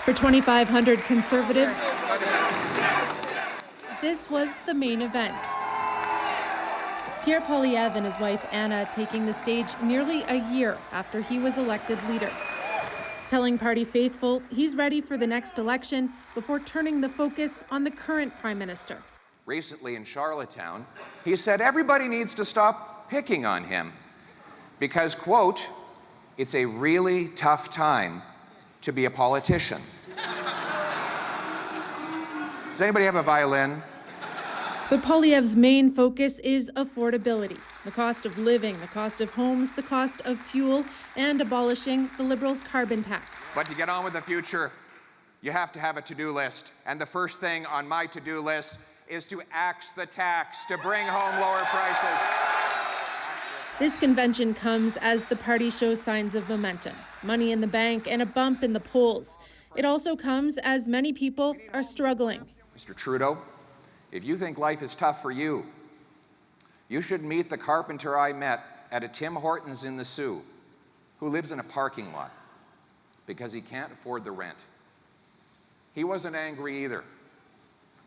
For 2,500 Conservatives, this was the main event. Pierre Poilievre and his wife Anna taking the stage nearly a year after he was elected leader, telling party faithful he's ready for the next election before turning the focus on the current prime minister. Recently in Charlottetown, he said everybody needs to stop picking on him because, quote, it's a really tough time to be a politician. Does anybody have a violin? But Poilievre's main focus is affordability, the cost of living, the cost of homes, the cost of fuel, and abolishing the Liberals' carbon tax. But to get on with the future, you have to have a to-do list. And the first thing on my to-do list is to axe the tax to bring home lower prices. This convention comes as the party shows signs of momentum, money in the bank, and a bump in the polls. It also comes as many people are struggling. Mr. Trudeau, if you think life is tough for you, you should meet the carpenter I met at a Tim Hortons in the Sioux, who lives in a parking lot because he can't afford the rent. He wasn't angry either.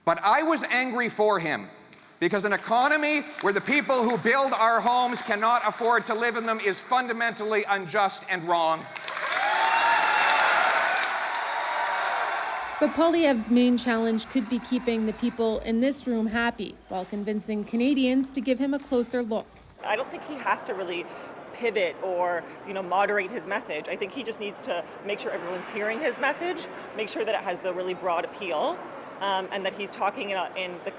But I was angry for him because an economy where the people who build our homes cannot afford to live in them is fundamentally unjust and wrong. But Poilievre's main challenge could be keeping the people in this room happy while convincing Canadians to give him a closer look. I don't think he has to really pivot or, moderate his message. I think he just needs to make sure everyone's hearing his message, make sure that it has the really broad appeal, and that he's talking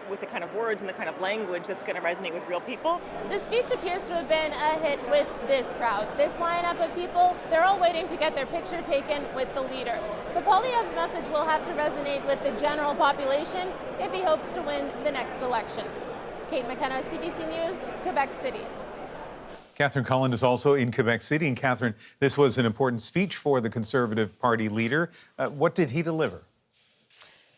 with the kind of words and the kind of language that's going to resonate with real people. The speech appears to have been a hit with this crowd. This lineup of people, they're all waiting to get their picture taken with the leader. But Poilievre's message will have to resonate with the general population if he hopes to win the next election. Kate McKenna, CBC News, Quebec City. Catherine Cullen is also in Quebec City. And Catherine, this was an important speech for the Conservative Party leader. What did he deliver?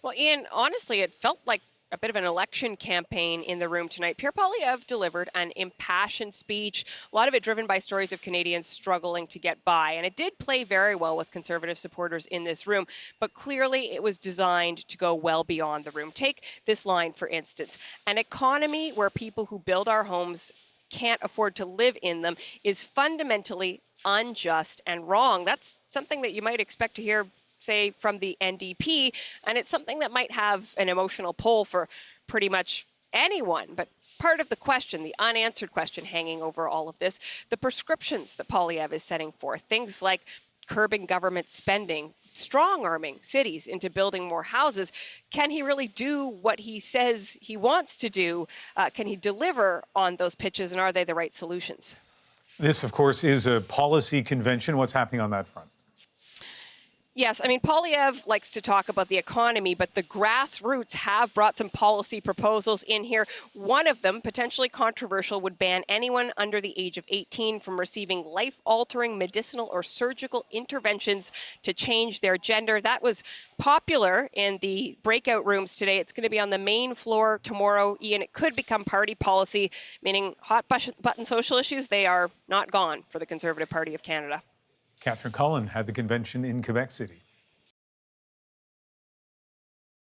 Well, Ian, honestly, it felt like a bit of an election campaign in the room tonight. Pierre Poilievre delivered an impassioned speech, a lot of it driven by stories of Canadians struggling to get by. And it did play very well with Conservative supporters in this room, but clearly it was designed to go well beyond the room. Take this line, for instance. An economy where people who build our homes can't afford to live in them is fundamentally unjust and wrong. That's something that you might expect to hear, say, from the NDP, and it's something that might have an emotional pull for pretty much anyone. But part of the question, the unanswered question hanging over all of this, the prescriptions that Poilievre is setting forth, things like curbing government spending, strong-arming cities into building more houses. Can he really do what he says he wants to do? Can he deliver on those pitches, and are they the right solutions? This, of course, is a policy convention. What's happening on that front? Yes, I mean, Poilievre likes to talk about the economy, but the grassroots have brought some policy proposals in here. One of them, potentially controversial, would ban anyone under the age of 18 from receiving life-altering medicinal or surgical interventions to change their gender. That was popular in the breakout rooms today. It's going to be on the main floor tomorrow, Ian. It could become party policy, meaning hot-button social issues, they are not gone for the Conservative Party of Canada. Catherine Cullen had the convention in Quebec City.